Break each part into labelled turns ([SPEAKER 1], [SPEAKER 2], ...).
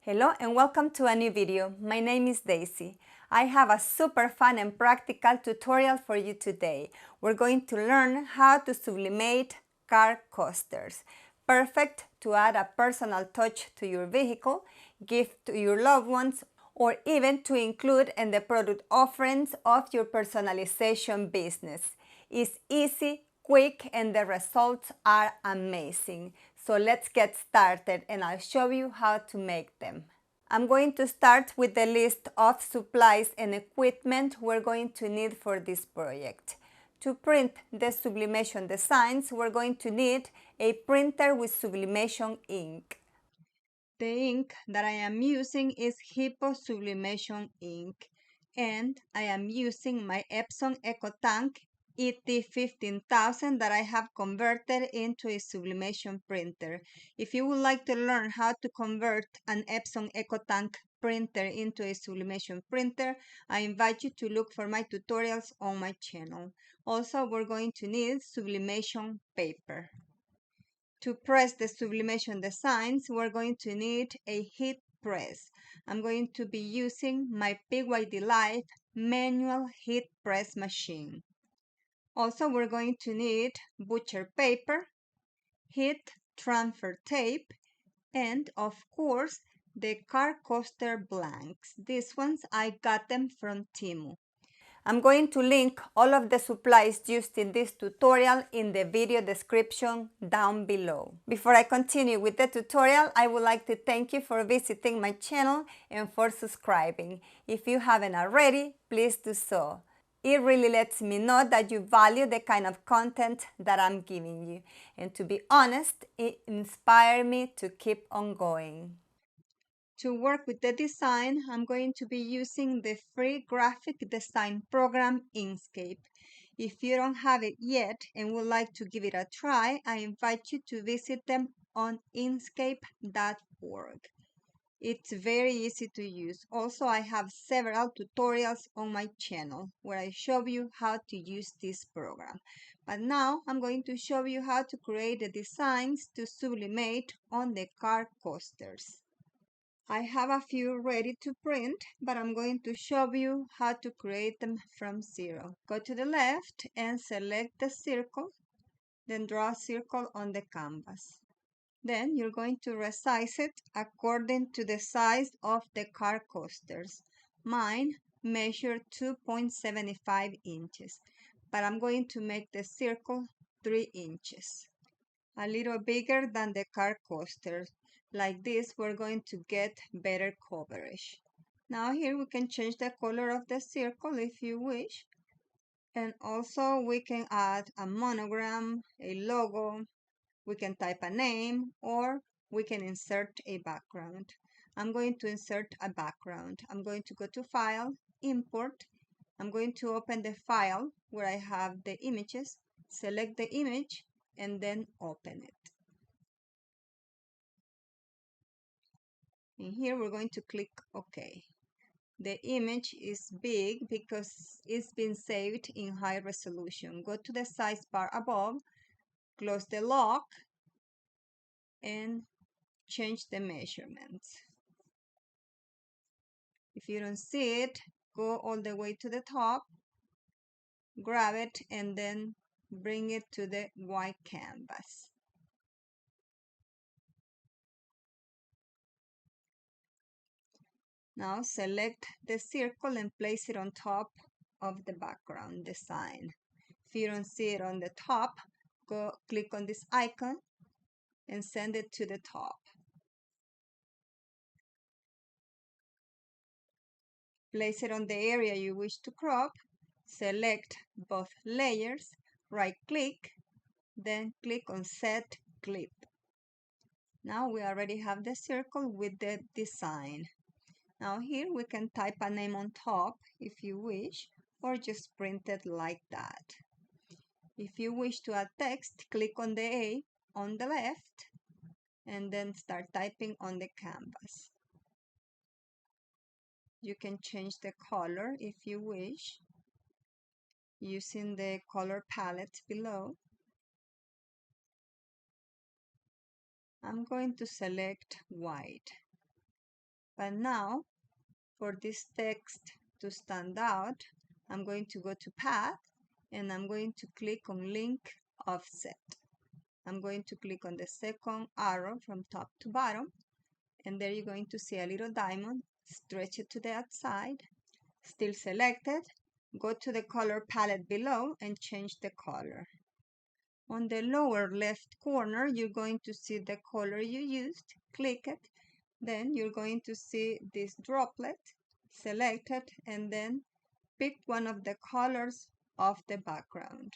[SPEAKER 1] Hello and welcome to a new video. My name is Daisy. I have a super fun and practical tutorial for you today. We're going to learn how to sublimate car coasters. Perfect to add a personal touch to your vehicle, give to your loved ones, or even to include in the product offerings of your personalization business. It's easy, quick, and the results are amazing. So let's get started and I'll show you how to make them. I'm going to start with the list of supplies and equipment we're going to need for this project. To print the sublimation designs, we're going to need a printer with sublimation ink. The ink that I am using is Hippo Sublimation ink, and I am using my Epson EcoTank ET15000 that I have converted into a sublimation printer. If you would like to learn how to convert an Epson EcoTank printer into a sublimation printer, I invite you to look for my tutorials on my channel. Also, we're going to need sublimation paper. To press the sublimation designs, we're going to need a heat press. I'm going to be using my pydlife manual heat press machine. Also, we're going to need butcher paper, heat transfer tape, and of course, the car coaster blanks. These ones, I got them from Temu. I'm going to link all of the supplies used in this tutorial in the video description down below. Before I continue with the tutorial, I would like to thank you for visiting my channel and for subscribing. If you haven't already, please do so. It really lets me know that you value the kind of content that I'm giving you. And to be honest, it inspired me to keep on going. To work with the design, I'm going to be using the free graphic design program Inkscape. If you don't have it yet and would like to give it a try, I invite you to visit them on inkscape.org. It's very easy to use. Also, I have several tutorials on my channel where I show you how to use this program. But now I'm going to show you how to create the designs to sublimate on the car coasters. I have a few ready to print, but I'm going to show you how to create them from zero. Go to the left and select the circle, then draw a circle on the canvas. Then you're going to resize it according to the size of the car coasters. Mine measure 2.75 inches, but I'm going to make the circle 3 inches. A little bigger than the car coasters. Like this, we're going to get better coverage. Now here we can change the color of the circle if you wish. And also we can add a monogram, a logo, we can type a name, or we can insert a background. I'm going to insert a background. I'm going to go to File, Import. I'm going to open the file where I have the images, select the image, and then open it. And here we're going to click OK. The image is big because it's been saved in high resolution. Go to the size bar above, close the lock, and change the measurements. If you don't see it, go all the way to the top, grab it, and then bring it to the white canvas. Now select the circle and place it on top of the background design. If you don't see it on the top, go click on this icon and send it to the top. Place it on the area you wish to crop, select both layers, right-click, then click on Set Clip. Now we already have the circle with the design. Now here we can type a name on top if you wish, or just print it like that. If you wish to add text, click on the A on the left and then start typing on the canvas. You can change the color if you wish using the color palette below. I'm going to select white. But now, for this text to stand out, I'm going to go to Path and I'm going to click on Link Offset. I'm going to click on the second arrow from top to bottom, and there you're going to see a little diamond. Stretch it to the outside. Still selected. Go to the color palette below and change the color. On the lower left corner, you're going to see the color you used. Click it. Then you're going to see this droplet. Select it and then pick one of the colors of the background.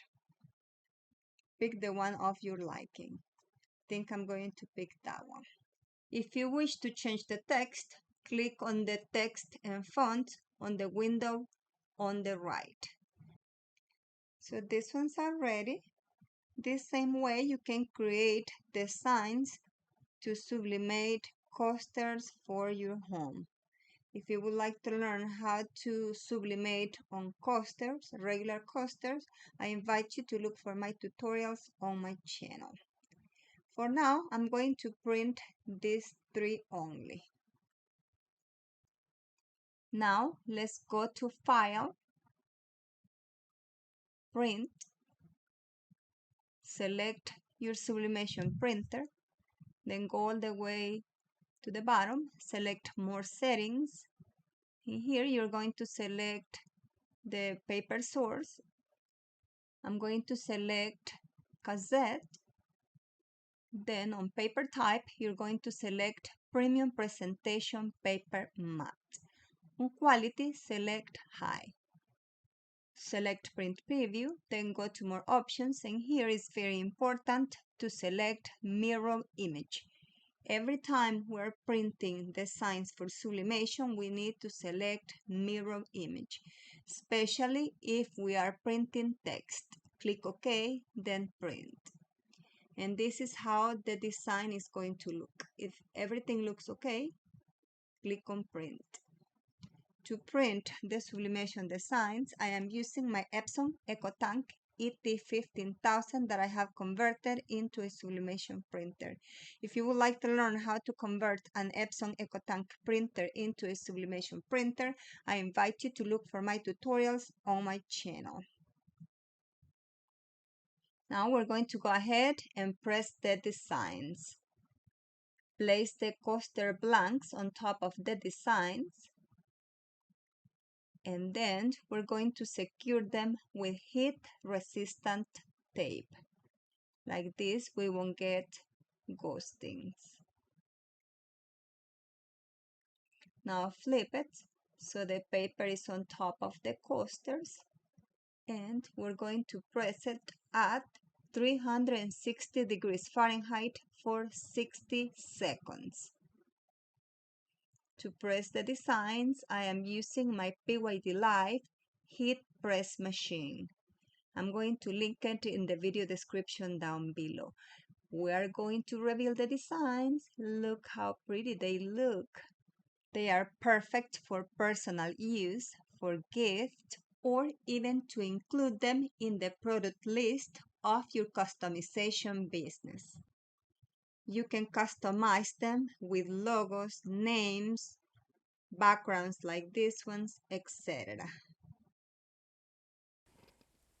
[SPEAKER 1] Pick the one of your liking. I think I'm going to pick that one. If you wish to change the text, click on the text and font on the window on the right. So these ones are ready. This same way you can create designs to sublimate coasters for your home. If you would like to learn how to sublimate on coasters, regular coasters, I invite you to look for my tutorials on my channel. For now, I'm going to print these 3 only. Now, let's go to File, Print, select your sublimation printer, then go all the way to the bottom, select More Settings. In here, you're going to select the paper source. I'm going to select cassette. Then on paper type, you're going to select Premium Presentation Paper Matte. On quality, select High. Select Print Preview, then go to More Options, and here is very important to select Mirror Image. Every time we're printing designs for sublimation, we need to select Mirror Image, especially if we are printing text. Click OK, then Print. And this is how the design is going to look. If everything looks okay, click on Print. To print the sublimation designs, I am using my Epson EcoTank ET15000 that I have converted into a sublimation printer. If you would like to learn how to convert an Epson EcoTank printer into a sublimation printer, I invite you to look for my tutorials on my channel. Now we're going to go ahead and press the designs. Place the coaster blanks on top of the designs, and then we're going to secure them with heat-resistant tape. Like this, we won't get ghostings. Now flip it so the paper is on top of the coasters, and we're going to press it at 360 degrees Fahrenheit for 60 seconds. To press the designs, I am using my pydlife heat press machine. I'm going to link it in the video description down below. We are going to reveal the designs. Look how pretty they look. They are perfect for personal use, for gift, or even to include them in the product list of your customization business. You can customize them with logos, names, backgrounds like these ones, etc.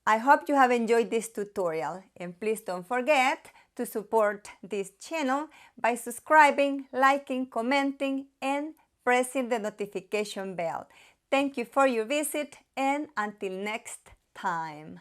[SPEAKER 1] I hope you have enjoyed this tutorial, and please don't forget to support this channel by subscribing, liking, commenting, and pressing the notification bell. Thank you for your visit, and until next time.